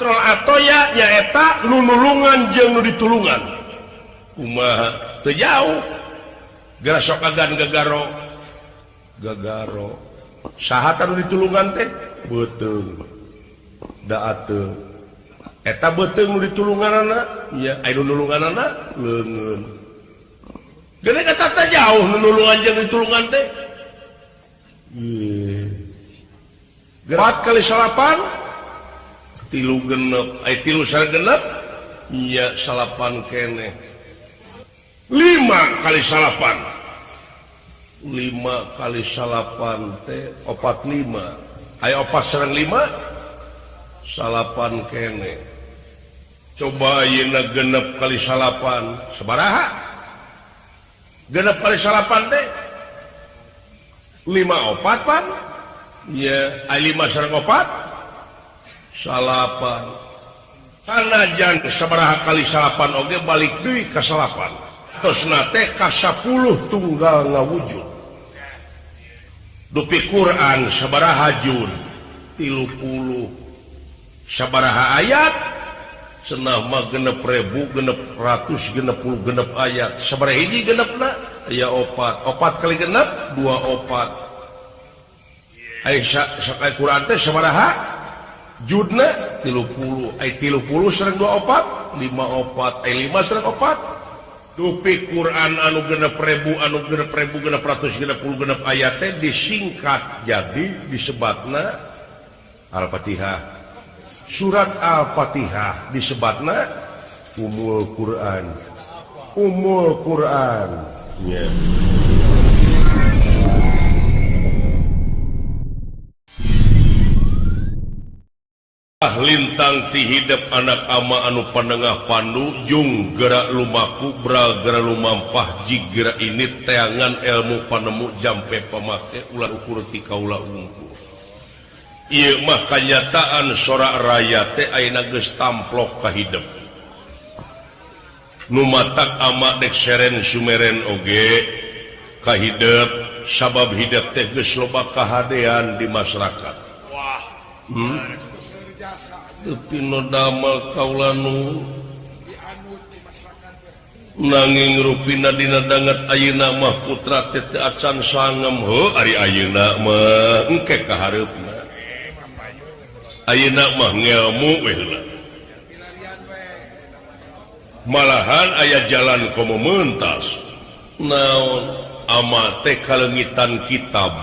atoya nyaeta nunulungan jeung nu ditulungan kumaha teu jauh gara sok agan gagaro saha nu ditulungan teh beuteung da ateu eta beuteung nu ditulunganana nya aya nulunganana leungeun geuning eta teh jauh nulungan jeung ditulungan teh gerak kali salapan tilu genep tilu sagenep nya salapan kene 5 kali salapan 5 kali salapan teh 45 aya 4 sareng 5 salapan kene coba ayeuna genep kali salapan sabaraha genep kali salapan teh 5 opat pan ya aya 5 sareng 4 salapan sanajan sabaraha kali salapan oge balik deui ka salapan tosna teh ka 10 tunggal ngawujud dupi Quran sabaraha juz 30 sabaraha ayat cenah mah genep ribu genep ratus genep puluh genep ayat sabaraha hiji genepna aya opat kali genep 2 opat aya sakai Quran teh sabaraha judna 30 ay 30 sareng 2 opat 5 opat ay 5 sareng opat dupi Quran anu genep ribu genep ratus genep puluh genep ayat teh disingkat jadi disebatna Al-Fatihah surat Al-Fatihah disebatna Ummul Quran yeah. Lintang ti hidup anak ama anu panengah pandu jung gerak lumaku bral gerak lumampah jigra ini teangan ilmu panemu jampe pamake ulah ukur ti kaula unggul ieu mah kanyataan sorak raya teh ayeuna geus tamplok ka hidup nu matak ama dek seren sumeren oge ka hidup sabab hidup teh geus loba kahadean di masyarakat tapi no damel kaulanu nanging rupina dina danget ayeuna mah putra teh teu acan sangem heuh ari ayeuna mah engke ka hareupna ayeuna mah ngelmu we heula malahan aya jalan komo meuntas naon ama teh kalengitan kitab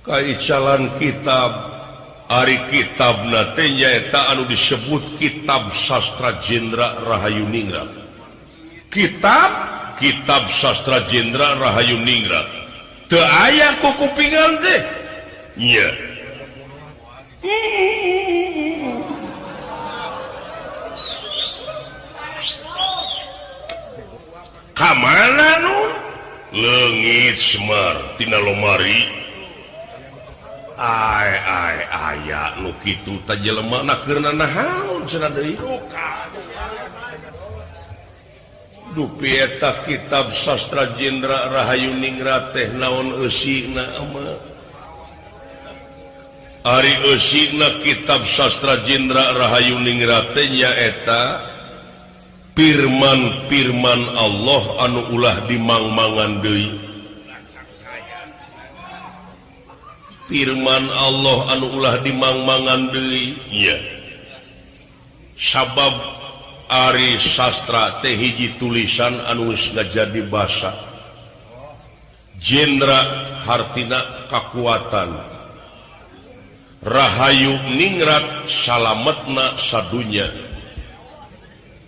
kaicalan kitab ari kitabna teh nyaeta anu disebut kitab sastra Jendra Rahayu Ningrat kitab sastra Jendra Rahayu Ningrat teu aya ku kupingan teh nya kamana nu leungit Semar tina lomari aya nu kitu teh jelema keurna nahaun cenah deui dupi eta kitab sastra Jendra Rahayu Ningrat teh naon eusina mah ari eusina kitab sastra Jendra Rahayu Ningrat teh nyaeta firman Allah anu ulah dimangmangan deui firman Allah anu ulah dimangmangan deui nya sabab ari sastra teh hiji tulisan anu geus ngajadi basa Jendra hartina kakuatan Rahayu Ningrat salametna sadunya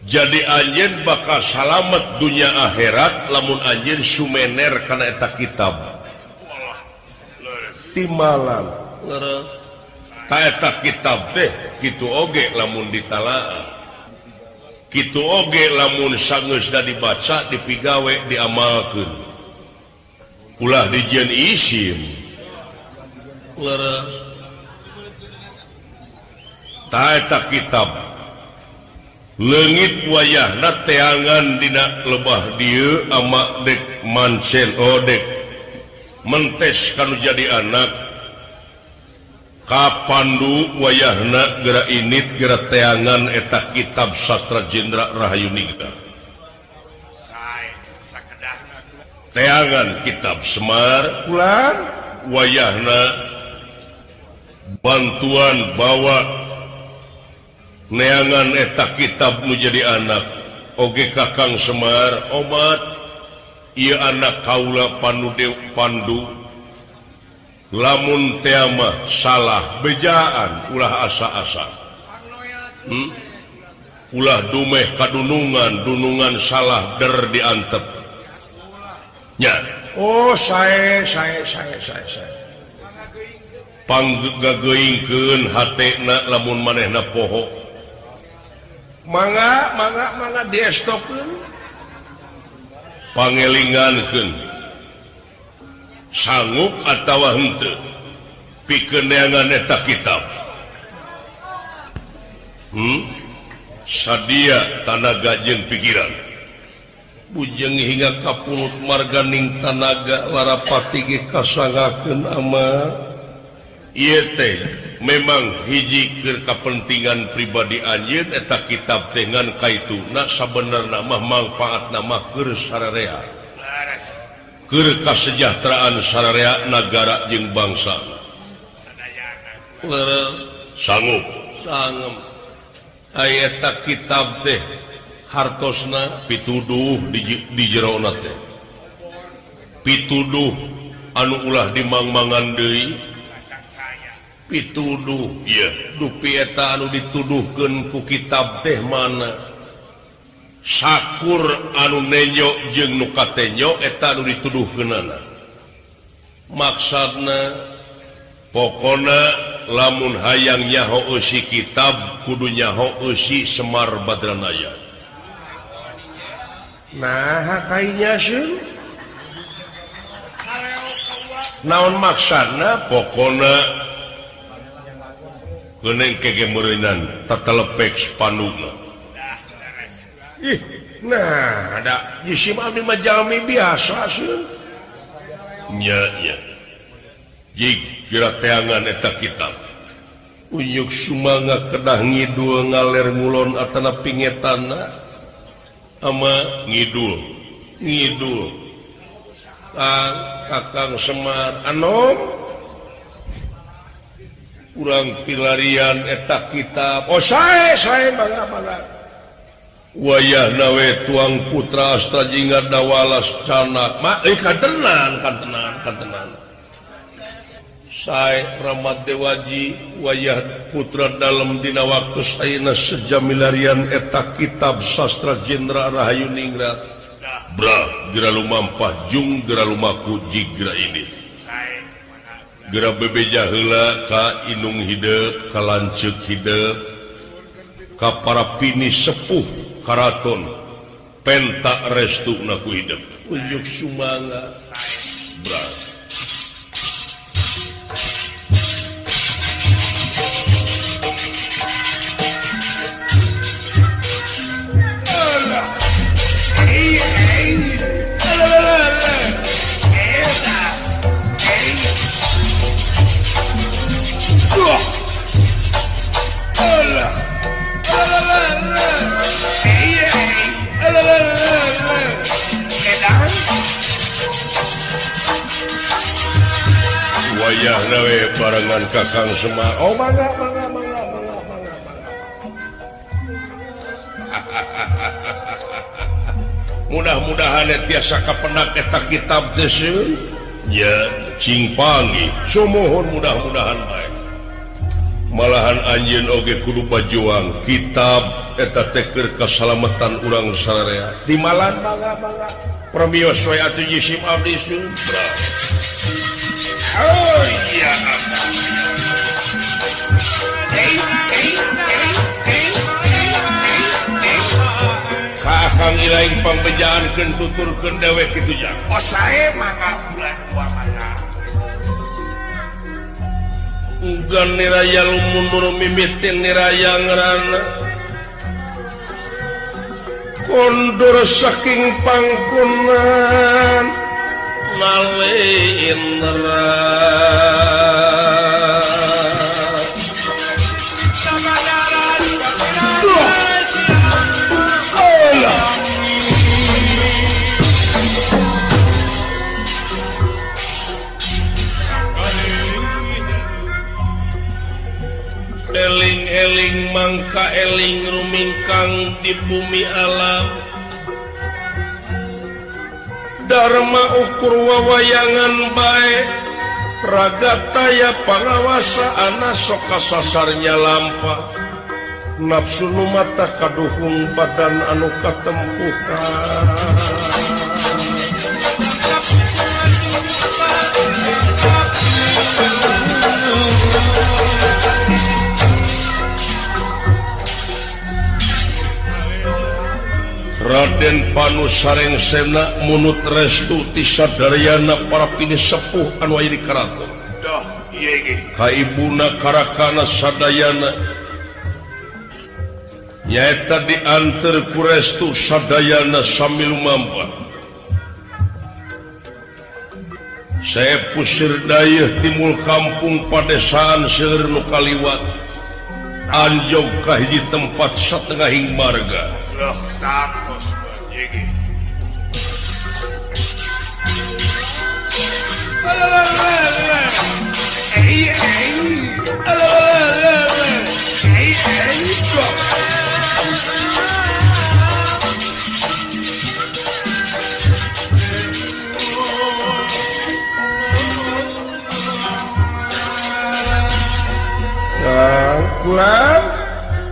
jadi anjeun bakal salamet dunia akhirat lamun anjeun sumener kana eta kitab timalang ta eta kitab teh kitu oge lamun ditalaah kitu oge lamun sangeusna dibaca dipigawe diamalkeun ulah dijieun isim leres ta eta kitab leungit wayahna teangan dina lebah dieu ama dek mancen dek mentes kanu jadi anak Kapandu wayahna gera init gera teangan eta kitab sastra Jendra Rahayu Ningrat. Teangan kitab Semar ulang wayahna bantuan bawa neangan eta kitab nu jadi anak oge Kakang Semar obat ieu anak kaula Pandu lamun teama salah bejaan ulah asa-asa ulah dumeh kadunungan salah der diantep nya saya panggageuingkeun hatena lamun manehna poho mangga diestopkeun pangelingankeun sanggup atawa henteu pikeun neangan eta kitab sadia tanaga jeung pikiran bujeng hingga kapulut marganing tanaga larapati ge kasangakeun ama ieu teh memang hiji keur kapentingan pribadi anjeun eta kitab teh ngan kaituna sabenerna mah mangpaatna mah keur sararea keur kasejahteraan sararea nagara jeung bangsa sanggup aya eta kitab teh hartosna pituduh di jerona teh pituduh anu ulah dimangmangan deui pituduh ieu dupi eta anu dituduhkeun ku kitab teh mana sakur anu nenyo jeung nu katenyo eta anu dituduhkeunana maksudna pokona lamun hayang nyaho eusi kitab kudu nyaho eusi Semar Badranaya nah kainya sieun naon maksudna pokona keuneng kegemeureunnan tatelepek panduna nah ada jisim abdi majalmi biasa sih nya jig kira teangan eta kitab uyuk sumanga kedah ngidul ngaler ngulon atana pingetanna ama ngidul Kakang Semar anom urang pilarian eta kitab saya bangga wayah nawe tuang putra asta jingga dawalas canak kan tenan saya Ramat Dewaji wayah putra dalam dina waktu saina sejamilarian eta kitab sastra Jendra Rahayu Ningrat bra gira lumampah jung gira lumaku jigra ini gira bebeja heula ka inung hideuk ka lanceuk hideuk ka para pini sepuh karaton penta restu na ku hidup unjuk sumanga bra wayah nawe barengan Kakang Semar bangga mudah-mudahan tiasa kapenak eta kitab teh nya cing panggih sumohon mudah-mudahan bae malahan anjeun oge kudu bajuang kitab eta teh keur kasalamatan urang sararea di malan bangga premios we atuh jisim abdi sumpra oh iya kakang ilaing pambejaankeun tuturkeun dewek kitu jang sae mangga bulan dua mangga ugan niraya lumundur mimitin niraya ngerana kondur saking pangkunan nale indra eling mangka eling rumingkang di bumi alam Dharma ukur wawayangan baik ragataya pangawasa ana soka sasarnya lampa nafsu nu mata kaduhung badan anu katempuhan Raden Panusarengsena munut restu ti sadaryana para pini sepuh anu aya di karaton. Ka ibuna karakana sadayana nyaeta diantar ku restu sadayana sami lumampa. Saya pusir dayeuh timul kampung padesaan seueur nu kaliwat anjog ka hiji tempat satengahing marga. Takos Jegi.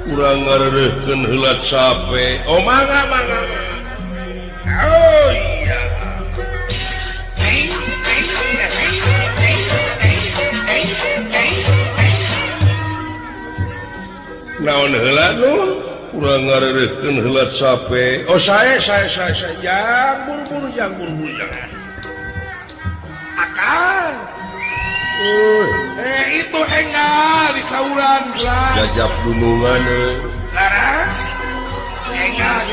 Kurang ngareurekeun heula cape. Oh mangga. Oh iya. Naon heula nun? Kurang ngareurekeun heula cape. Oh saya. Jang buru-buru jang. Akang. Itu enggak di sauran lah. Jajab gunungan laras enggak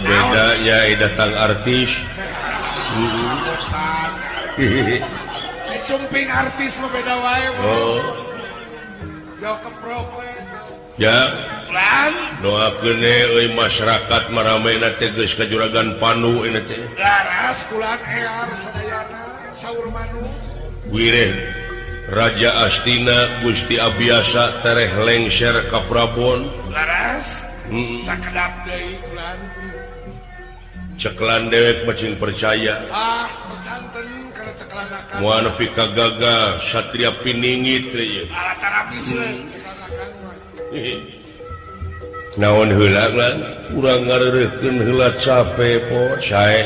bedanya datang artis sumping artis mah beda wae jauh ke profet ya doakeun euy masyarakat maramena teh geus ka Juragan Panu ini teh. Laras kulan ear sadayana saur manu. Wireh Raja Astina Gusti Abiasa tereh lengser ka Prabon. Laras sakedap deui kulan. Ceklan dewek macing percaya. Canten kana ceklanakan. Moal nepi ka gagah satria piningit teh ieu. Alatara bisa ceklanakan. Naon heula lan urang ngareurekeun heula cape po sae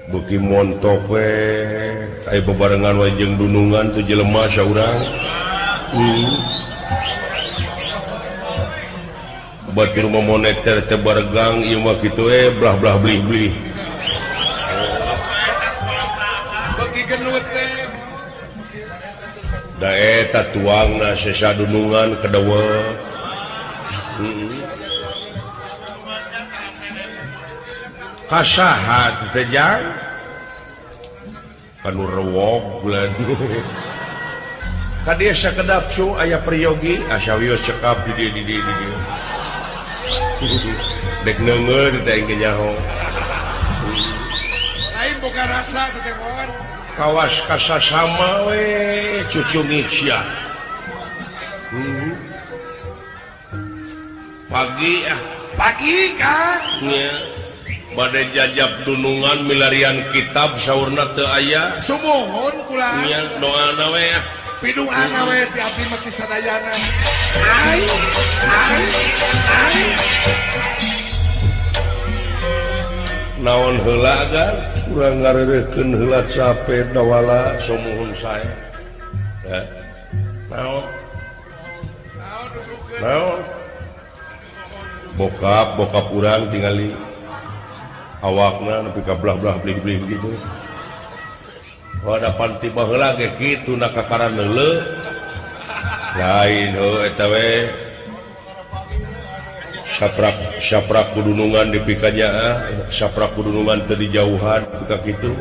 beuki montok we aya bebarengan we jeung dunungan tu jelema saurang batur moneter teh baregang ieu mah kitu belah-belah beli-beli beuki genut teh da eta tuangna sasadunungan kedaweuh kasaha teh jang kanu rewok bulan ka dieu sakedap su aya priyogi asawios cekap di dieu dek neungeul teh engke nyaho lain boga rasa teh kawan kawas kasasama we cucu Nietzsche pagi kan ya bade jajab dunungan milarian kitab saurna teu aya sumuhun kula nya doana we pidoana we ti abdi mati sadayana ai naon heula agar urang ngareurekeun heula cape dawala sumuhun sae ya naon bokap urang tingali awakna nepi ka belah-belah beli-beli gitu. Wada panti baheula ge kitu na kakaran heuleuh. Lain heuh eta we. Saprak kudunungan dipikanya saprak kudunungan teu dijauhan pika kitu.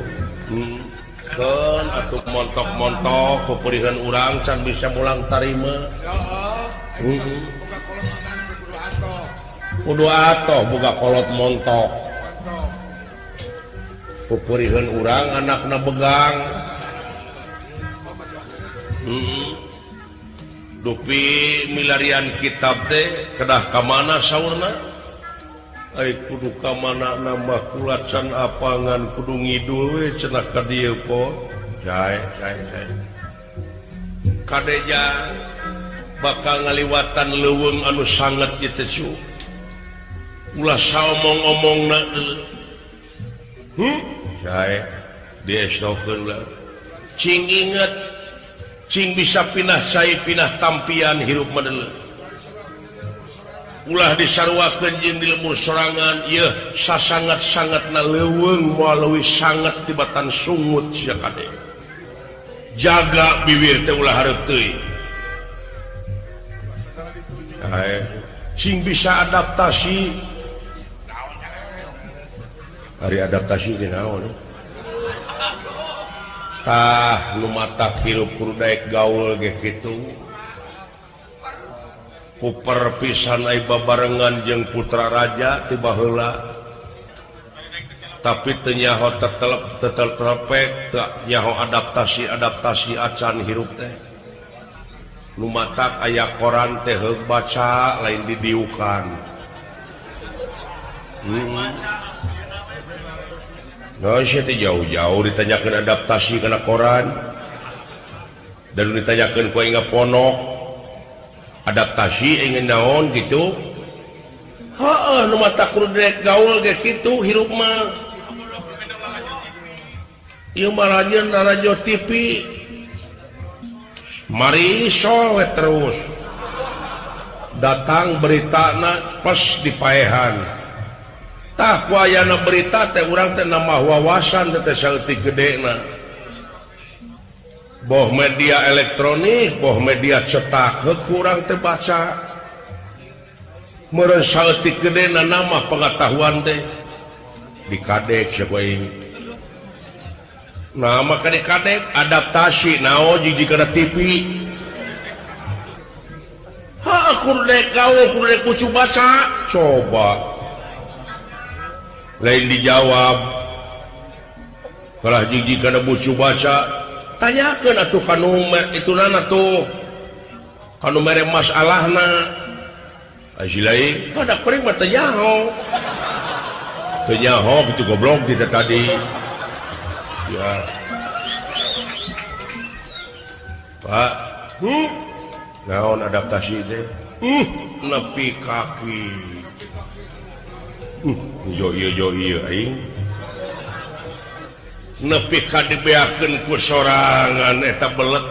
Keun atuh montok-montok peperihan urang can bisa mulang tarima. Kudu atoh boga kolot montok. pupurihan urang anakna begang dupi milarian kitab teh kedah kamana saurna kudu kamana nambah kulacan apangan kudu ngidul we cenah ka dieu po jae kadeja bakal ngaliwatan leuweung anu sangat kitu cu ulah saomong-omongna jae diestokeun lah cing inget cing bisa pindah cai pindah tampian hirup madele ulah disarwakeun jeung di lemur sorangan ieu sasangat-sangatna leuweung moal leuwih sangat tibatan sungut sia kade jaga bibir teh ulah hareup teuing cing bisa adaptasi hari adaptasi ge naon tah nu matak hirup kudu daek gaul ge kitu puper pisan ai babarengan jeung putra raja tiba heula tapi teu nyaho tetelepek teu nyaho adaptasi acan hirup teh nu matak aya koran teh heug baca lain didiukan nah, saya jauh-jauh ditanyakan adaptasi kena koran dan ditanyakan ku ingat ponok adaptasi ingin naon gitu nu mata kudu direk gaul ge kitu hirup mah ieu mah radio TV mari sowe terus datang beritana pas dipaehan tah ku ayana berita teh urang teh nambah wawasan teh saeutik gedena boh media elektronik boh media cetak kurang teh baca meureun saeutik gedena nambah pengetahuan teh dikadek sia ku aing nah maka dikadek adaptasi naon jijik kana TV aku dek gaul kudu dek kucu baca coba lain dijawab kalah jijik kana bucu baca tanyakeun atuh kanu itu nana tuh kanu mere masalahna lain ada kuring mah teu nyaho gitu goblok tidak tadi ya Pak naon adaptasi teh nepi kaki yo aing nepi ka dibeakeun ku sorangan eta belet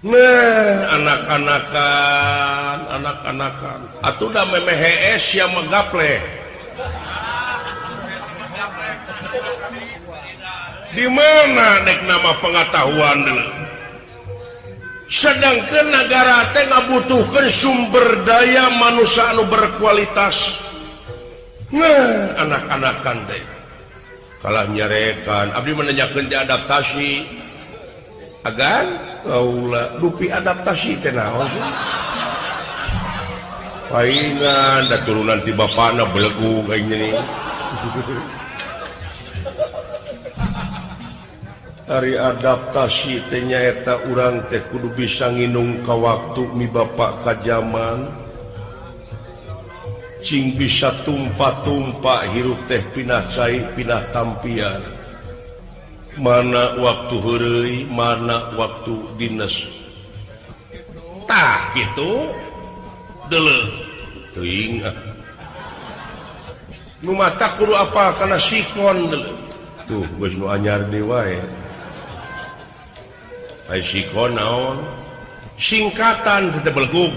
nah anak-anakan atuh da memehe sia megapleh di mana dek nama pengetahuan deuleu sedangkan negara teh ngabutuhkeun sumber daya manusia anu berkualitas nah anak-anakan teh kalah nyarekan abdi menanyakeun teh adaptasi agan kaula dupi adaptasi teh naon paingan da turunan ti bapana belegu aing nih hari adaptasi teh nyaeta urang teh kudu bisa nginung ka waktu mi bapak ka zaman cing bisa tumpa-tumpa hirup teh pindah cai pindah tampian mana waktu heureuy mana waktu dinas tah kitu deuleu teuing nu mata kudu apa kana sikon deuleu tuh geus nu anyar deui wae ai sikon naon singkatan teh belgug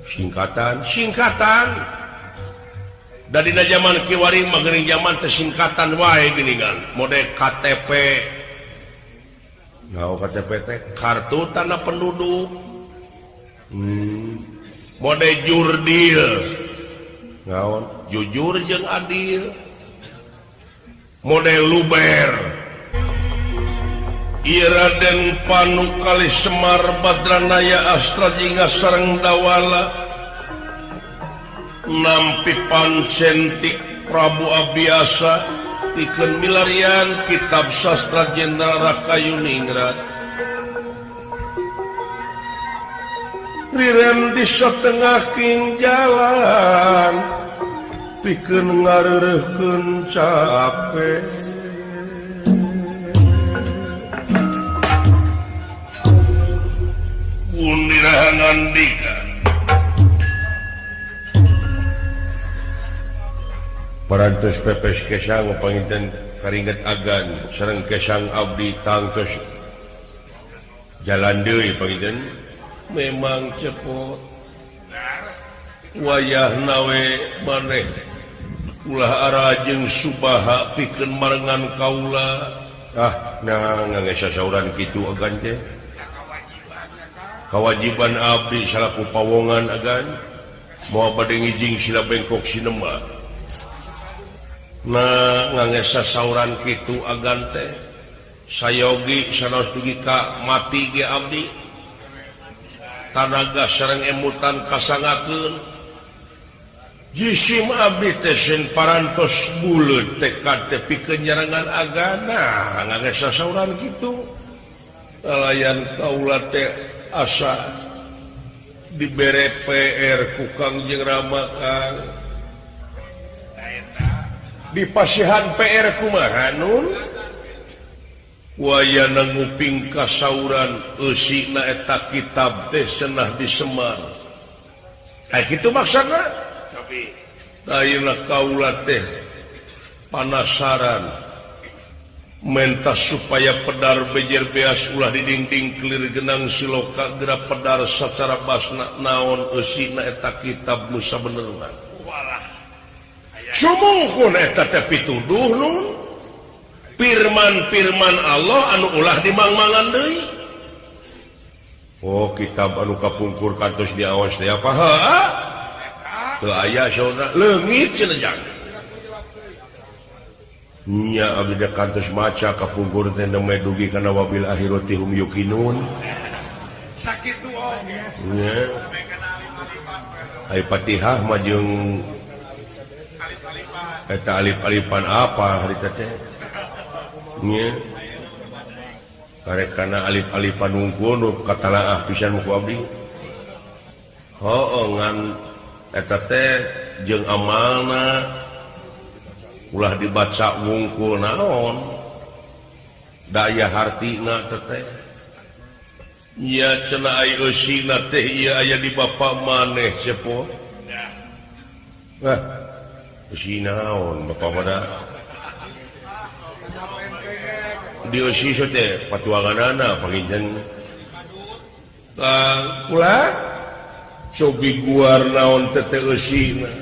singkatan dari zaman kiwari mageuning zaman teh singkatan wae geuningan mode KTP naon KTP teh kartu tanda penduduk mode jurdil naon jujur jeung adil mode luber Raden Panu Kali Semar Badranaya Astra jingga sareng dawala nampi pancentik Prabu Abbiasa pikeun milarian kitab sastra Jenderal Rakayuningrat riren di satengah king jalan pikeun ngareureuhkeun capek Undiraha ngandikan parantos pepes kesang panginten karinget agan sareng kesang abdi tangtos jalan deui panginten memang cepot wayah nawe maneh ulah arajeng subaha pikeun marengan kaula nah ngangge sasauran kitu agan teh kewajiban abdi salaku pawongan agan moal bade ngijing sila bengkok sinema nah ngangge sasauran kitu agan teh sayogi sanos dugi ka mati ge abdi tanaga sareng emutan kasangakeun jisim abdi teh sen parantos buleut tekad teh pikeun nyarengan agana ngangge sasauran kitu layan kaula teh asa dibere PR ku Kangjeng Rama Kang dipasihan PR kumaha nun wayana nguping kasauran eusina eta kitab teh cenah di Semar kitu maksudna tapi ayeuna kaula teh panasaran mentas supaya pedar bejer beas ulah di dinding kelir genang siloka geura pedar sacara basna naon eusina eta kitab nu sabenerna sumuhun eta teh pituduh nun firman Allah anu ulah dimangmangan deui kitab anu kapungkur kantos diaos teh apa teu aya saudara leungit cenah nya abdi kantos maca kapungkur teh nemeh dugi kana wabil akhirati hum yuqinun sakitu nya ai Fatihah mah jeung eta alif-alifan apa harita teh nya karek kana alif-alifan unggul nu katalaah pisan ku abdi ngan eta teh jeung amalna ulah dibaca wungkul naon daya hartina teh nya cenah aya eusina teh ieu aya di bapa maneh cepot eusi naon bapa mana di eusi teh patuanganana panginten ulah cobi guar naon teh eusina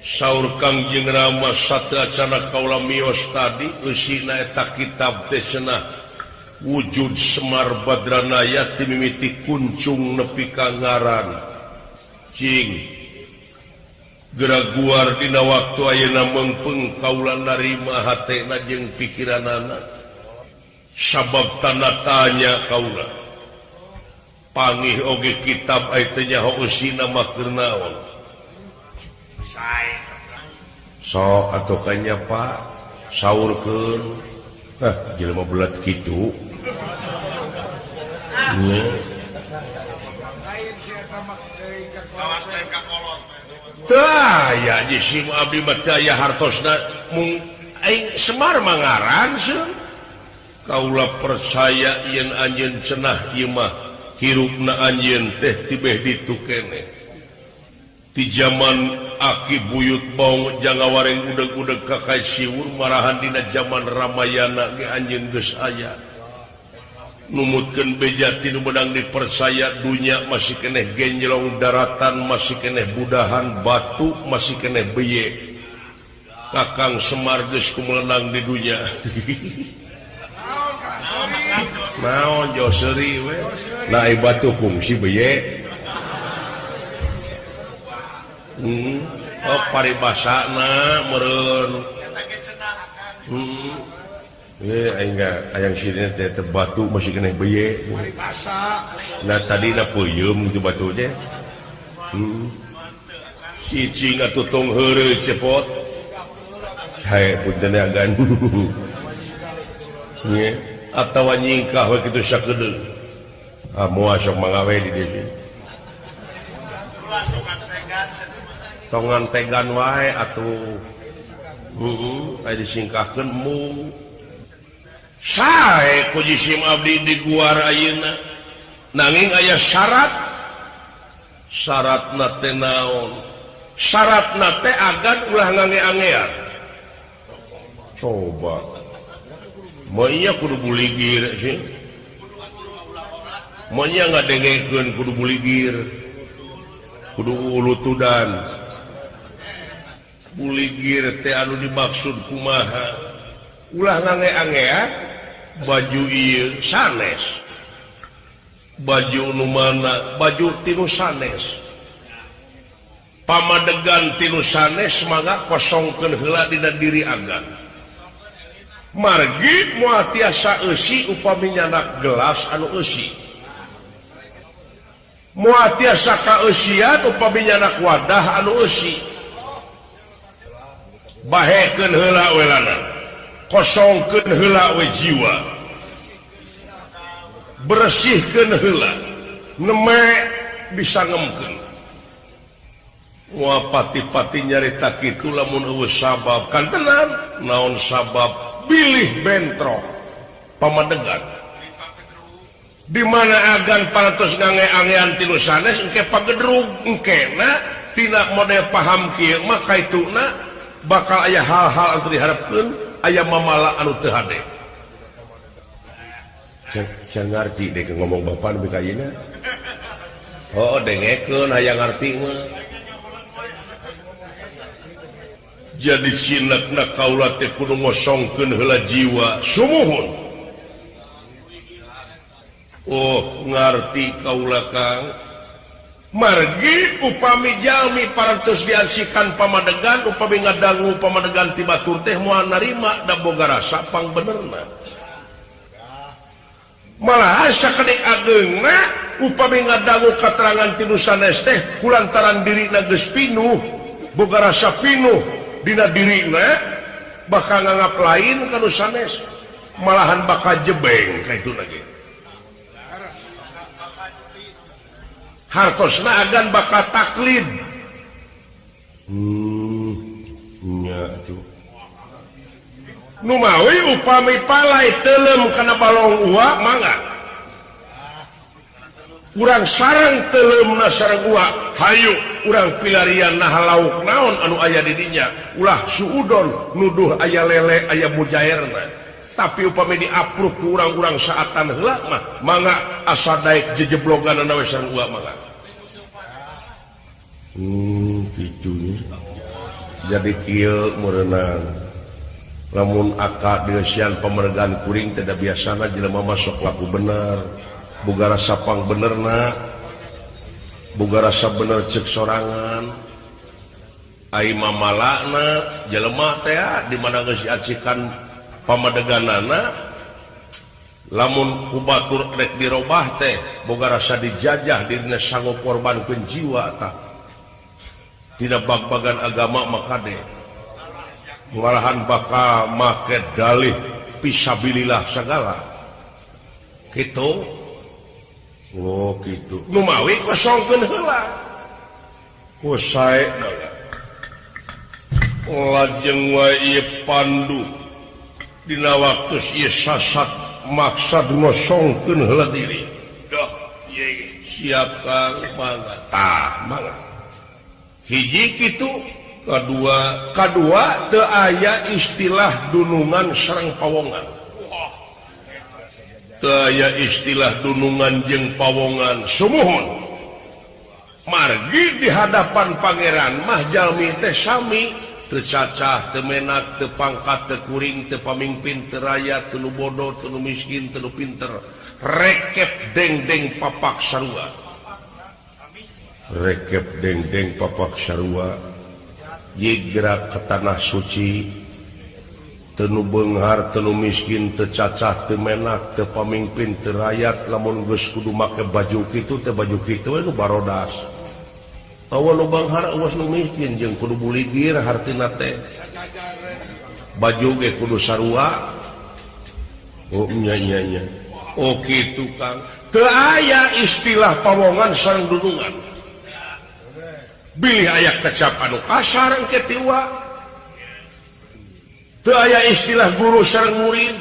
saur Kangjeng Rama sateuacana kaula mios tadi eusina eta kitab teh cenah wujud Semar Badranaya ti mimiti kuncung nepi ka ngaran cing geura guar dina waktu ayeuna meungpeung kaula narima hatena jeung pikiranana sabab tanda tanya kaula pangih oge kitab aya teh nyaho eusina mah keur naon sok atuh kanya Pak saurkeun jelema bulat kitu nya tah ya jisim abdi mah aya hartosna mung aing Semar mangaran seun kaula percaya yen anjeun cenah ieu mah hirupna anjeun teh tibeh ditu keneh di zaman aki buyut baung jangawareng udeg-udeg kakai siwur marahan dina zaman Ramayana ge anjeun geus aya numutkeun beja tinu bedang dipercaya dunya masih keneh genjlong daratan masih keneh budahan batu masih keneh beye Kakang Semar geus kumelenang di dunya naon joseri we na batu fungsi beye paribasana meureun aing hayang sirina teh batu masih kena beye paribasa nah tadina peuyeum itu batu teh cicing tutung heureuh cepot hae punten agan nya atawa nyingkah we kitu sakedeung moal sok mangawe di dieu tongan tegan wae atuh aya disingkahkeun mung sae ku jisim abdi di guar ayeuna nanging aya syaratna teh naon syaratna teh agan ulah ngange-angean coba monya kudu buligir sih monya ngadengekeun kudu buligir kudu ulutudan buligir teh anu dimaksud kumaha ulah ngange-angean baju ieu sanes baju nu mana baju tinu sanes pamadegan tinu sanes mangga kosongkeun heula dina diri agan margi moal tiasa eusi upami nyanak gelas anu eusi moal tiasa kaeusian upami nyanak wadah anu eusi bahekeun heula we lanang kosongkeun heula we jiwa bersihkeun heula neme bisa ngemkeun moal pati-pati nyarita kitu lamun eueuh sabab kan tenan naon sabab bilih bentrok pamadegan di mana agan parantos ngange-angean tinu sanes engke pagedrug engkena tina model paham kieu mah kaituna bakal aya hal-hal anu diharapkeun aya mamala anu teu hade can ngarti deh ngomong bapak nu kayina dengekeun aya ngarti mah jadi sinekna kaula teh kudu ngosongkeun heula jiwa sumuhun ngarti kaula Kang margi upami jalmi parantos diaksikan pamadegan upami ngadangu pamadegan ti batur teh moal narima da boga rasa pang benerna malah sakedek ageungna upami ngadangu katerangan tinu sanes teh kulantaran dirina geus pinuh boga rasa pinuh dina dirina bakal nganggap lain kanu sanes malahan bakal jebeng kaituna ge hartosna agan bakal taklid nya tuh nu mawi upami palai telem kana balong uwa mangga urang sareng teleumna sareng uwa hayu urang pilarian nah lauk naon anu aya di dinya ulah suudon nuduh aya lele aya mujairna tapi upami diapruk ku urang-urang saatan heula mah mangga asa daek jejebloganna we sareng uwa mangga kitu jadi kieu meureunang lamun akad dieusian pamergaan kuring teh da biasana jelema masuk laku bener boga rasa pang benerna boga rasa bener cek sorangan ai mamalana jelema teh di mana geus diacikan pamadeganana lamun ku batur rek dirobah teh boga rasa dijajah dirina sanggup korbankeun jiwa tah tidak bag-bagan agama makade malahan bakal make dalih fisabilillah segala kitu kitu nu mawi kosongkeun heula ku sae lajeng wae pandu dina waktu ieu sasat maksad ngosongkeun heula diri dah ye siap Kang mangga tah mangga hiji kitu kadua teu aya istilah dunungan sareng pawongan teu aya istilah dunungan jeung pawongan sumuhun margi di hadapan pangeran mah jalmi teh sami teu cacah teu menak teu pangkat teu kuring teu pamimpin teu rakyat teu nu bodoh teu nu miskin teu nu pinter rekep deng-deng papak sarua rekep deng-deng papak sarua yegra ke tanah suci teu beunghar teu miskin teu cacah teu menak teu pamimpin teu rakyat lamun geus kudu make baju kitu teh baju kitu nu barodas awal lubang hara awas nu miskin jeung kudu buligir hartina teh baju ge kudu sarua oh nya oh kitu Kang teu aya istilah pawongan sareng dudungan bilih aya kecap anu kasar engke tiwa teu aya istilah guru sareng murid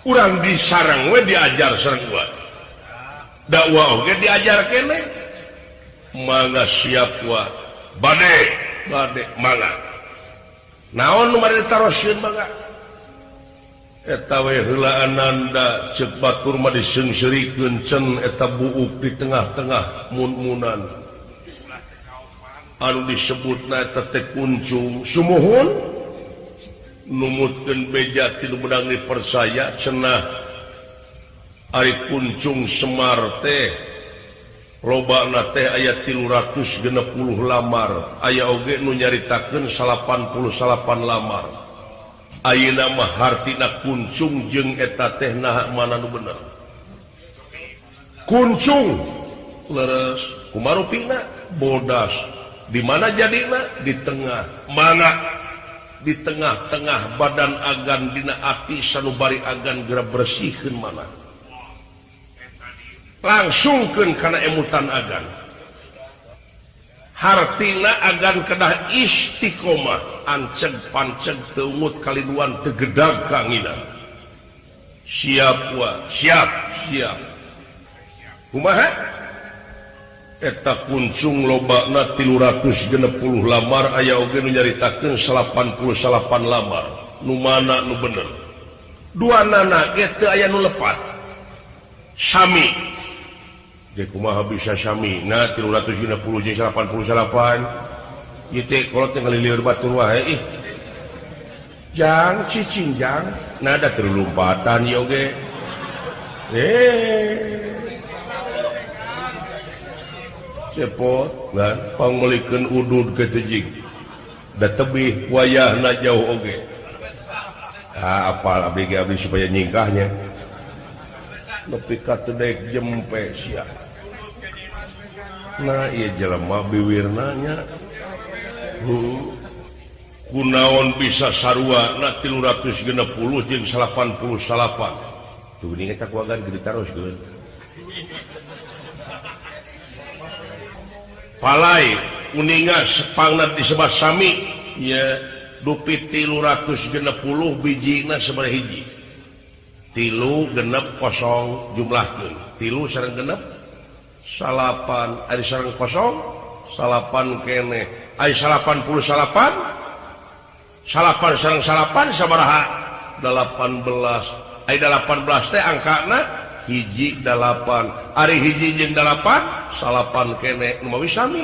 urang disareng we diajar sareng gua dakwah oge diajar keneh mangga siap wa bade mangga naon nu bade tarosieun mangga eta we heula ananda ceuk batur mah diseungseurikeun cen eta buuk di tengah-tengah mun-munan anu disebutna eta teh kuncung sumuhun numutkeun beja tilu bedang dipersaya cenah ari kuncung Semar teh lobana teh aya 360 lamar aya oge nu nyaritakeun 89 lamar ayeuna mah hartina kuncung jeung eta teh naha mana nu bener kuncung leres kumaha rupina bodas di mana jadina di tengah mana di tengah-tengah badan agan dina ati sanubari agan geura bersihkeun mana langsungkeun kana emutan agan hartina agan kedah istiqomah anceg panceg teu ungut kaliduan teu gedag kangina siap wa siap kumaha eta kuncung lobana 360 lamar aya oge nu nyaritakeun 88 lamar nu mana nu bener duanana ge teu aya nu lepat sami ge kumaha bisa sami na 360 jeung 88 ieu teh kalau teh ngalilir batur wae jang cicing jang nada terlumpatan ieu ge cepot kan panglikeun udud ke tejig da tebih wayahna jauh oge apal abdi supaya nyingkahnya nepi ka teu daek jempe sia nah ieu jelema biwirna nya kunaon bisa sarua na 360 jeung 88 tuh ini eta kuagan gede taroskeun palai uninga sepangna disebut sami ya dupi 360 bijina sabaraha hiji 360 jumlahkeun 3 sareng genep salapan ari sareng kosong salapan kene ai 88 salapan sareng salapan sabaraha 18 ai 18 teh angkana hiji 8 ari hiji jeung 8 salapan kene nu mawi sami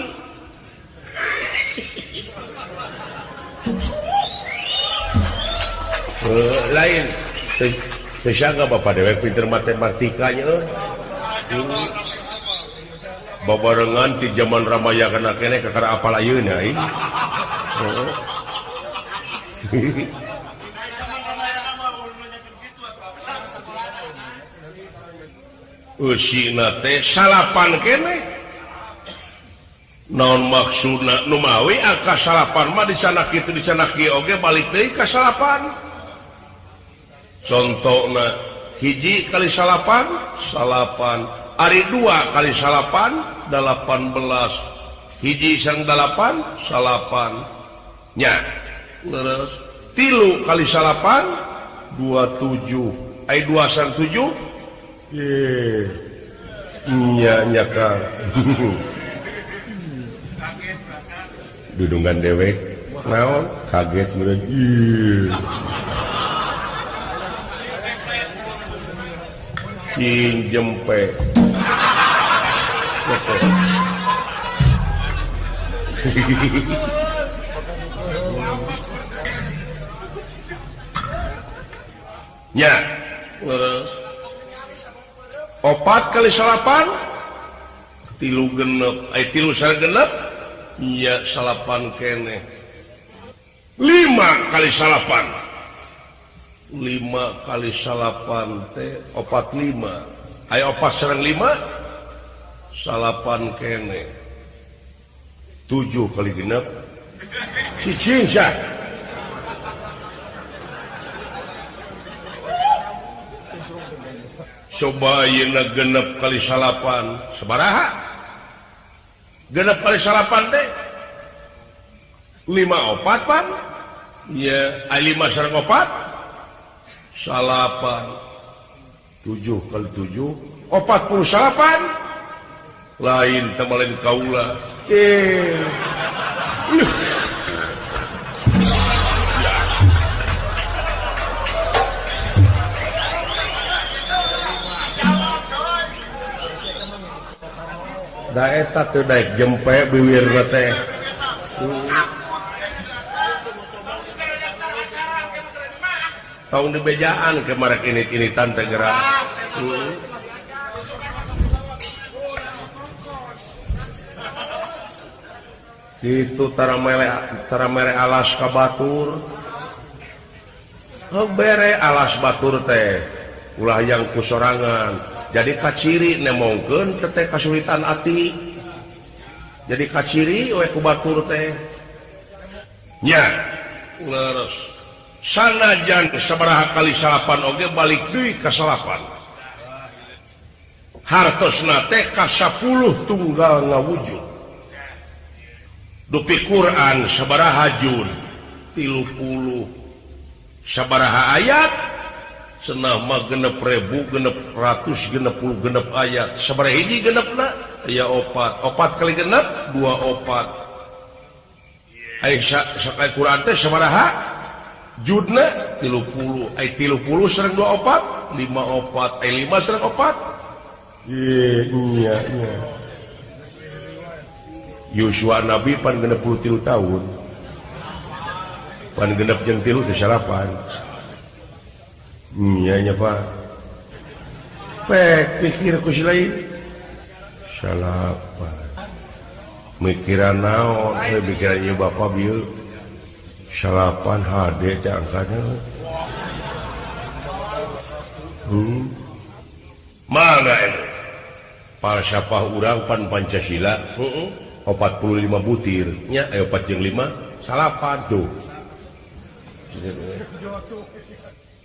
lain Sesiaga bapak dewek pinter matematikanya babarengan di zaman Ramaya kena kene kakara apal ayeuna usina teh salapan kene naon maksudna nu mawi angka salapan mah di sana kitu di sana kieu oge balik deui ka salapan contohna hiji kali salapan ari 2 kali salapan 18 hiji sareng 8 salapan nya leres 3 kali salapan 27 ai 2 sareng 7 nya ka dudungan dewek naon kaget meureun jempe nya leres 4 kali salapan 3 genep ai 3 sareng genep nya salapan kene 5 kali salapan 5 kali salapan teh 45 ayo 4 sareng 5 salapan kene 7 kali genep cicing sah coba yeuna genep kali salapan sabaraha genep kali salapan teh 5 opat pan ya 5 sareng opat salapan 7 kali 7 48 lain tamalain kaula da eta teu daek jempe biwirna teh tahun di bejaan kemarek ini tante gerak itu taramere alas ka batur bere alas batur teh ulah yang kusorangan jadi kaciri nemongkeun teh kasulitan ati jadi kaciri we ku batur teh nya leres sanajan sabaraha kali salapan oge balik deui ka salapan hartosna teh ka 10 tunggal ngawujud dupi Quran sabaraha juz 30 sabaraha ayat cenah mah 6.000 600 60 genep ayat sabaraha hiji genepna aya opat kali genep 2 opat aya sakali Quran teh sabaraha judna 30 ay 30 sareng 2 opat 5 opat ay 5 sareng opat iya Yusua Nabi pan genep 33 tahun pan genep jeung 3 teh salapan nya Pak pek pikir ku si lain salapan mikiran naon mikiran ieu bapa bieu salapan hade cangkana mana itu palsafah urang pan Pancasila 45 butir nya 4 jeung 5 salapan tuh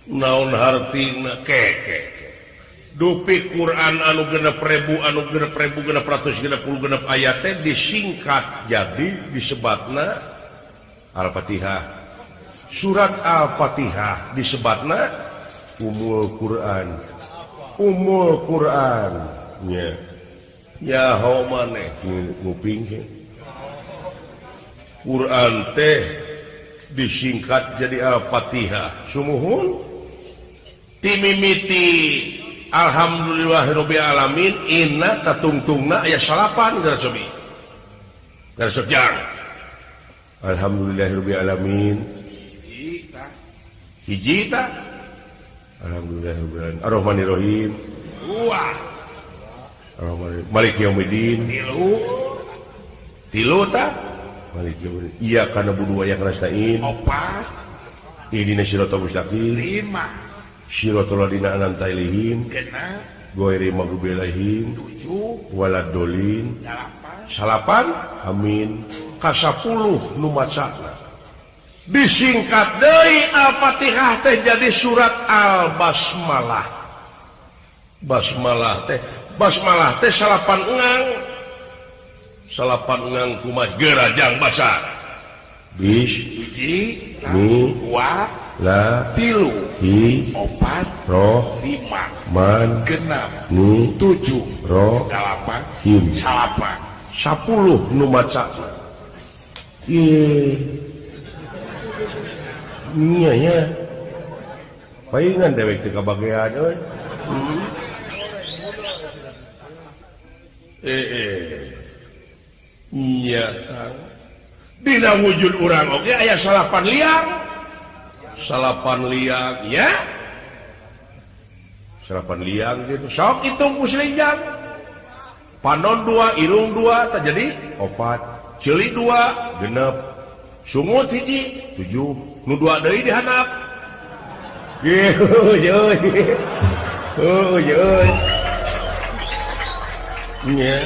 naon hartina keke dupi Quran anu 6.000 anu 6.000 660 genep ayat teh disingkat jadi disebatna Al-Fatihah surat Al-Fatihah disebatna Ummul Quran nya ya how maneh nguping Quran teh disingkat jadi Al-Fatihah sumuhun timimiti alhamdulillahirabbil alamin inna tatungtungna aya salapan garasobi garasojang alhamdulillahirabbil alamin hiji ta alhamdulillahirabbil alamin arrahmanir rahim Malik Yaumiddin tilu ta Malik Yaumiddin iya kana budu aya kana stain opat idina siratal mustaqim 5 siratal ladina an'amta alaihim genep ghairil maghdubi alaihim 7 waladhdallin 8 amin ka 10 nu macana disingkat deui Al-Fatihah teh jadi surat Al-Basmalah Basmalah teh salapan engang kumaha gerajang baca hiji dua tilu opat lima genep tujuh dalapan salapan 10 nu maca iya nya paingan dewek teh kabagean euy iya Kang dina wujud urang oge aya salapan liang ya salapan liang gitu sok hitung ku selinjang panon 2 irung 2 tak jadi opat ceuli 2 genep sungut hiji 7 nu 2 deui dihandap nya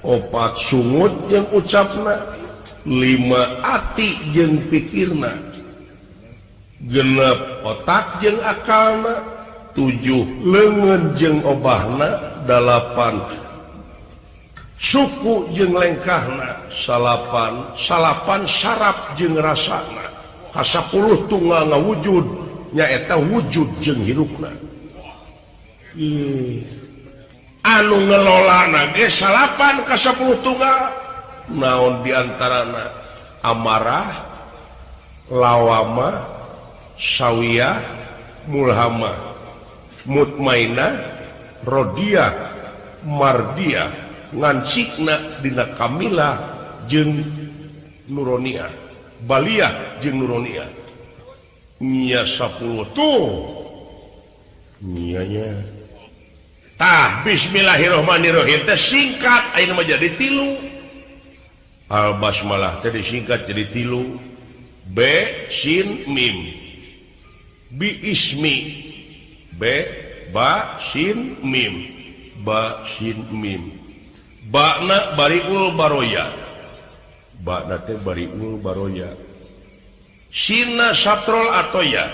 4 sungut yang ucapna 5 ati jeung pikirna genep otak jeung akalna 7 leungeun jeung obahna 8 suku jeung lengkahna 8 saraf jeung rasana ka 10 tunggal ngawujud nyaeta wujud jeung hirupna anu ngelolana ge 8 ka 10 tunggal naon diantarana amarah lawama sawiyah mulhamah mutmainah rodiyah mardiyah ngancikna dina kamilah jeung nuroniyah baliyah jeung nuroniyah nya 10 tuh nyanya tah bismillahirrahmanirrahim teh singkat ayeuna mah jadi 3 al basmalah teh disingkat jadi 3 b sin mim bi ismi b ba sin mim ba sin mim ba'na bariul baroya ba'na teh bariul baroya sina satrol atoya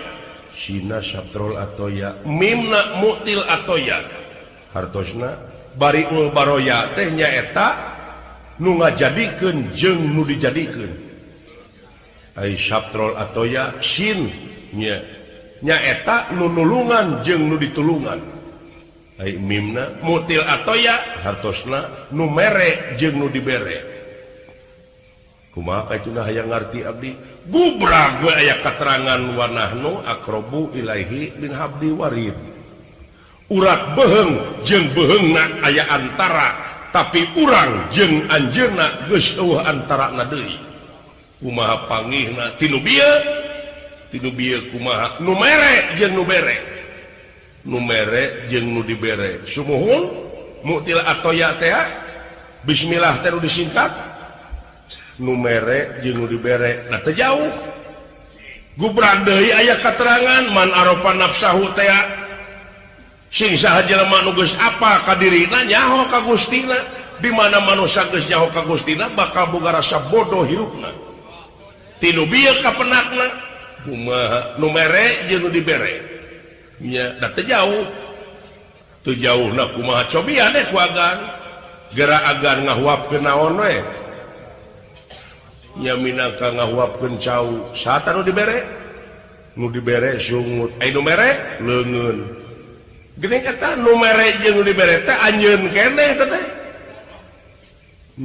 sina satrol atoya mimna mutil atoya hartosna bariul baroya teh nyaeta nu ngajadikeun jeung nu dijadikeun ai satrol atoya sin nya nyaeta nu nulungan jeung nu ditulungan ai mimna mutil atoya hartosna nu mere jeung nu dibere kumaha kaituna hayang ngarti abdi gubrag we aya katerangan wa nahnu aqrabu ilaihi min habdi warid urak beheung jeung beheungna aya antara tapi urang jeung anjeunna geus eueuh antarana deui kumaha pangihna tinu bieu kumaha nu mere jeung nu bere nu mere jeung nu dibere sumuhun mutil atoya teh bismillah teh nu disingkat nu mere jeung nu dibere nah teh jauh gubrag deui aya katerangan man aropa nafsahu teh sing saha jelema nu geus apa ka dirina nyaho ka Gustina di mana manusia geus nyaho ka Gustina bakal boga rasa bodoh hirupna tinu bieu ka penakna kumaha nu mere jeung nu dibere nya da teu jauhna kumaha cobian ku agan geura agan ngahuapkeun naon we nya minangka ngahuapkeun cau saha nu dibere sungut ai nu mere leungeun geuning eta nu mere jeung nu dibere teh anjeun keneh teh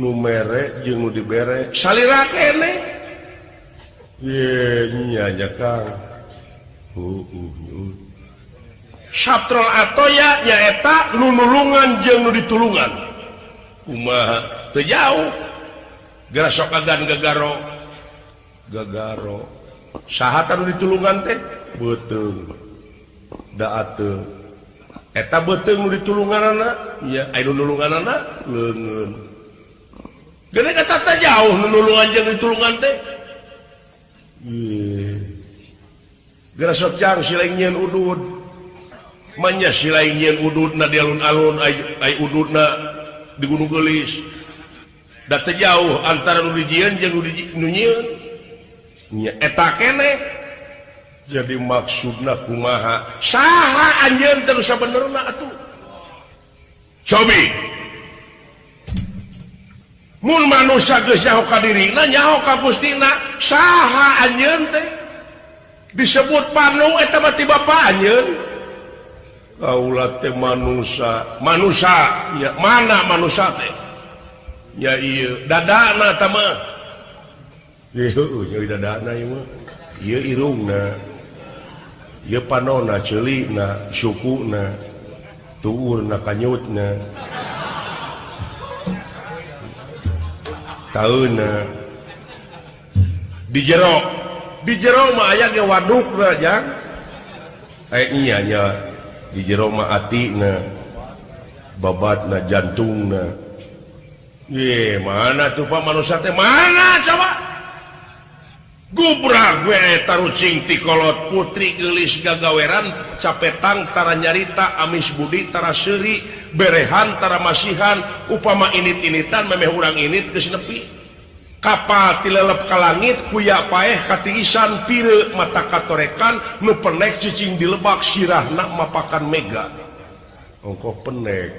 nu mere jeung nu dibere salira keneh ye nya Kang satrol atoya nyaeta nu nulungan jeung nu ditulungan kumaha teu jauh geura sok agan gagaro saha nu ditulungan teh beuteung da ateu eta beuteung nu ditulunganana nya aya nu nulunganana leungeun geuning eta teh jauh nu nulungan jeung ditulungan teh geura sok jang silaing nyieun udud manya silaing nyieun ududna di alun-alun ai ududna di Gunung Geulis da teu jauh antara nu dijieun jeung nu nyieun nya eta keneh jadi maksudna kumaha saha anjeun teh sabenerna atuh cobi mun manusia geus nyaho ka dirina nyaho ka Gustina saha anjeun teh disebut parnu eta mah ti bapa anjeun kaula teh manusia nya mana manusia teh nya ieu dadana tah mah heuh nya dadana ieu mah ieu irungna ieu panonna ceulina sukuna tuurna kanyutna taeuna di jero mah aya ge wadukna jang nya nya di jero mah atina babatna jantungna ye mana tuh Pak manusia teh mana coba gubrag we eta rucing ti kolot putri geulis gagaweran capetang tara nyarita amis budi tara seuri berehantara masihan upama init-initan memeh urang init geus nepi kapal tilelep ka langit kuya paeh katiisan pire mata katorekan nu penek cicing dilebak sirahna mapakan mega ongkoh penek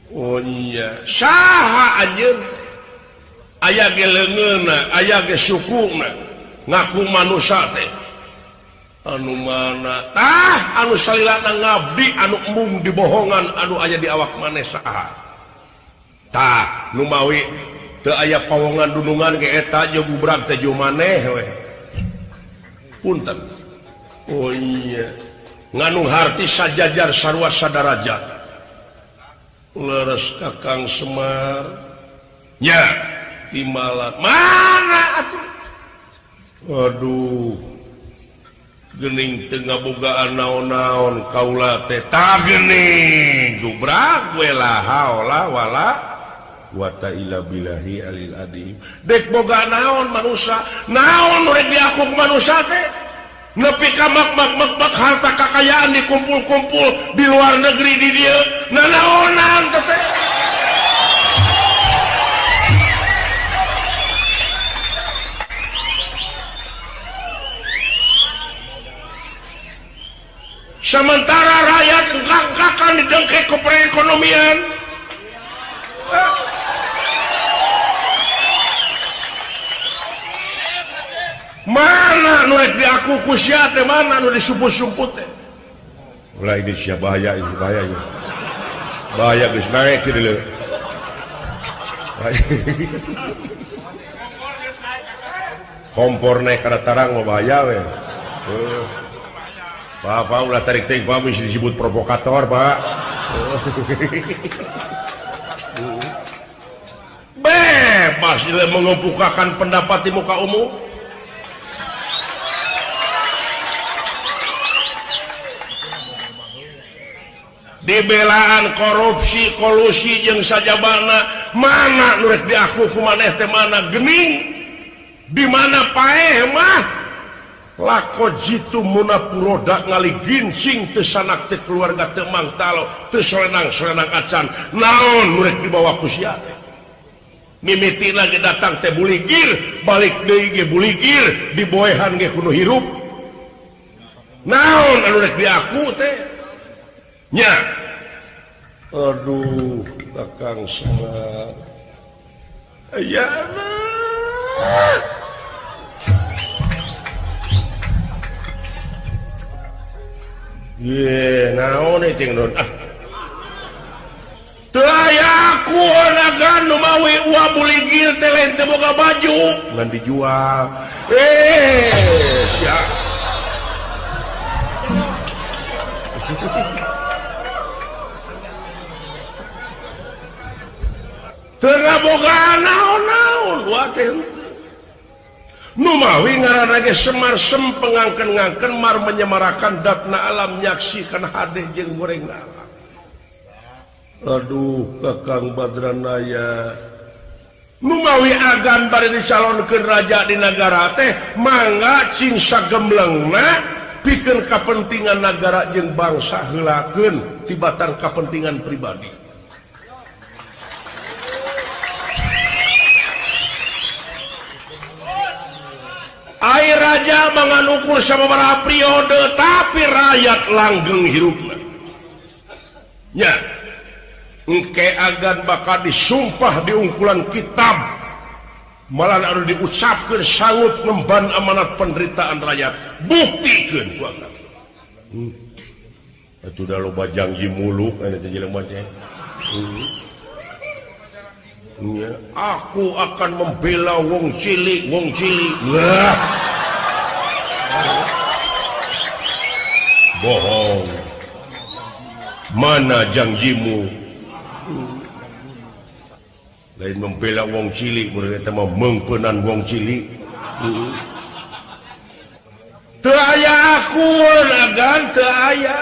oh iya saha anjeun aya ge leungeunna aya ge sukuna ngaku manusia teh anu mana tah anu salilana ngabdi anu embung dibohongan anu aya di awak maneh saha tah nu mawi teu aya pawongan dunungan ge eta jeung gubrag teh jo maneh we punten oh iya nganu harti sajajar sarua sadarajat leres Kakang Semar nya timalan mana atuh waduh gening teu ngabogaan naon-naon kaula teh tah geuning gubrag we la haula wala quwata illa billahi alil adim dek boga naon manusia naon nu rek diaku ku manusia teh nepi ka mak harta kakayaan dikumpul-kumpul di luar negeri di dieu nanaonan teh sementara rakyat engkang-engkakan didengke ke perekonomian mana nu rek diaku ku sia teh mana nu disumput-sumput teh ulah ini sia bahaya geus naik kieu deuleu kompor naik kana tarang mah bahaya we Pak ulah tarik ting Pak bisa disebut provokator Pak bebas dia mengemukakan pendapat di muka umum dibelaan korupsi kolusi jeung sajabana mana nu rek diaku ku maneh teh mana gening di mana paeh mah lako jitu munapuroda ngali gincing teu sanak teh keluarga teu mangtalo teu sorenang-sorenang acan naon nu rek dibawa ku sia teh mimitina ge datang teh buligir balik deui ge buligir diboehan ge kudu hirup naon anu rek diaku teh nya aduh Kakang Semar ayana ye naon cing non teu aya aku onagan nu mawi ulah buligir teh lain teh boga baju ngan dijual sia teu ngaboga naon-naon wa teh nu mawi ngaranna ge Semar pengangken-ngangken mar menyemarakan datna alam nyaksikan hadeh jeung gorengna alam aduh Kakang Badranaya nu mawi agan bari dicalonkeun raja di nagara teh mangga cing sagemlengna pikeun kapentingan nagara jeung bangsa heulakeun tibatan kapentingan pribadi air raja menganukur sababaraha periode tapi rakyat langgeng hirupna nya engke agan bakal disumpah di ungkulan kitab malah anu diucapkeun sangut ngemban amanat penderitaan rakyat buktikeun ku agan atuh da loba janji muluk anu teh jelema teh ya, aku akan membela wong cilik wah bohong mana janjimu lain membela wong cilik berkata mah mengpenan wong cilik teu aya aku agan teu aya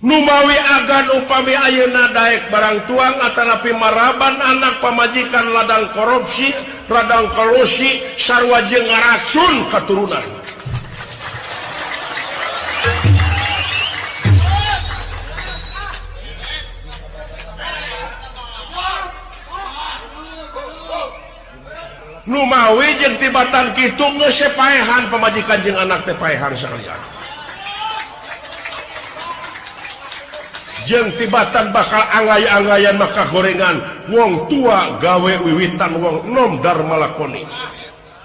numawi agan upami ayeuna daek barang tuang atanapi maraban anak pamajikan ladang korupsi radang kolusi sarua jeung ngaracun katurunan Lumawi jeung tibatan kitu geus sepaehan pamajikan jeung anak teh paehan sakalian. Jeung tibatan bakal angay-angayan maka gorengan wong tua gawe wiwitan wong nom dharma lakoni.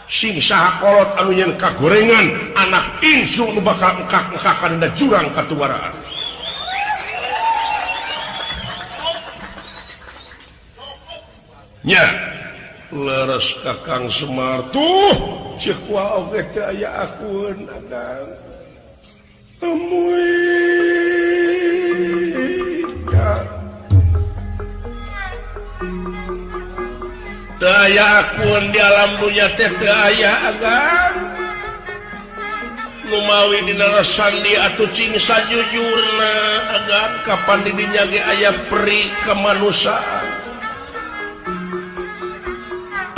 Sing saha kolot anu nyen kagorengan anak insu nu bakal engkak-engkakan da jurang katuwaraan. Nya leres Kakang Semar tuh ceuk wa oge teu aya akun agan amuy teu aya akun di alam dunya teh teu aya agan lumawi dina rasandi atuh cing sajujurna agan kapan di dinya ge aya peri kamanusaan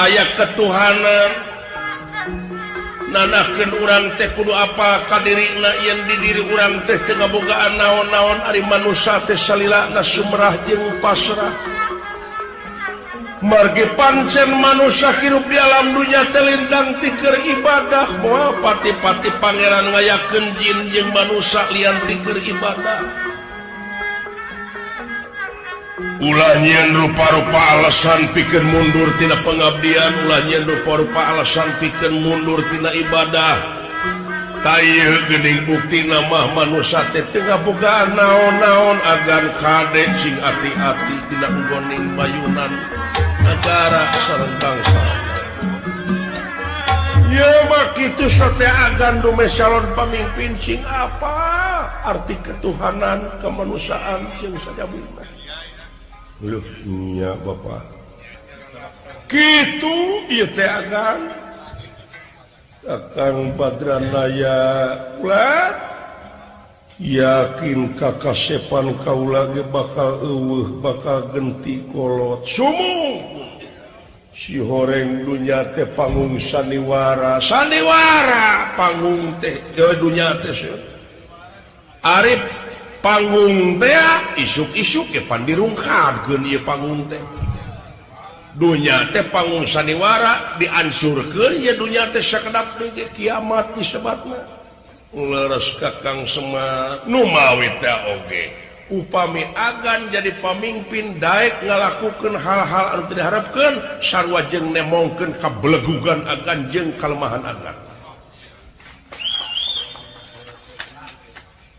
aya ketuhanan nanahkeun urang teh kudu apa ka dirina yen di diri urang teh teu ngabogaan naon-naon ari manusia teh salilana sumrah jeung pasrah margi pancen manusia hirup di alam dunya teh lintang ti keur ibadah moal pati-pati pangeran ngayakeun jin jeung manusia lian ti keur ibadah ulah nyen rupa-rupa alasan pikeun mundur tina pengabdian ulah nyen rupa-rupa alasan pikeun mundur tina ibadah tayeu geuning buktina mah manusia teh teu ngabogaan naon-naon agan kade cing ati-ati dina nggoning bayunan negara sareng bangsa ya mah kitu teh agan dume calon pamimpin cing apa arti ketuhanan kemanusiaan jeung sajabina. Loh, nya Bapak. Kitu ieu teh agan. Kakang Badranaya ulat. Yakin kakasepan kaula ge bakal eueuh, bakal genti kolot. Sumung. Si horeng dunya teh panggung sandiwara. Sandiwara panggung teh dunya teh. Arif panggung teh isuk-isuk ke pandirungkadkeun ieu panggung teh dunya teh panggung sandiwara diansurkeun ieu dunya teh sakedap deui kiamat disebutna leres Kakang Semar nu mawi teh oge upami agan jadi pamimpin daek ngalakukeun hal-hal anu teu diharapkeun sarua jeung nemongkeun kabelegugan agan jeung kalemahan agan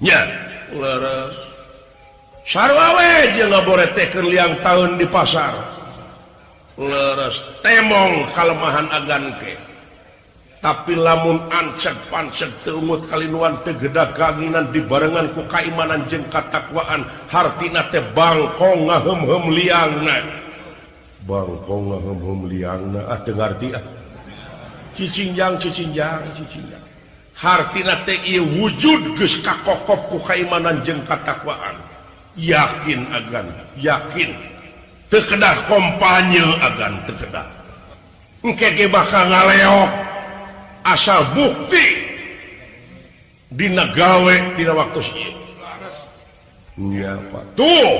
nya leres sarua we jeung ngaboretekeun liang taun di pasar leres temong kalemahan agan ke tapi lamun anceg panceg teu ungut kalinuan teu gedag kaanginan dibarengan ku kaimanan jeung katakwaan hartina teh bangkong ngaheum-heum liangna bangkong ngaheum-heum liangna teu ngarti cicinjang hartina teh ieu wujud geus kakokop ku kaimanan jeung katakwaan yakin agan yakin teu kedah kompanye agan teu kedah engke ge bakal ngaleok asal bukti dina gawe dina waktu ieu nya Pak tuh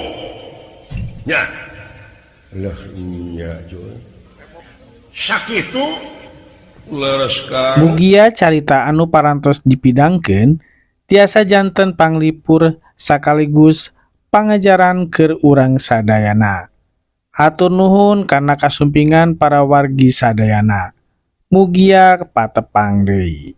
nya lah nya joe sakitu Mugia carita anu parantos dipidangkeun tiasa janten panglipur sakaligus pangajaran keur urang sadayana. Hatur nuhun kana kasumpingan para wargi sadayana. Mugia patepang deui.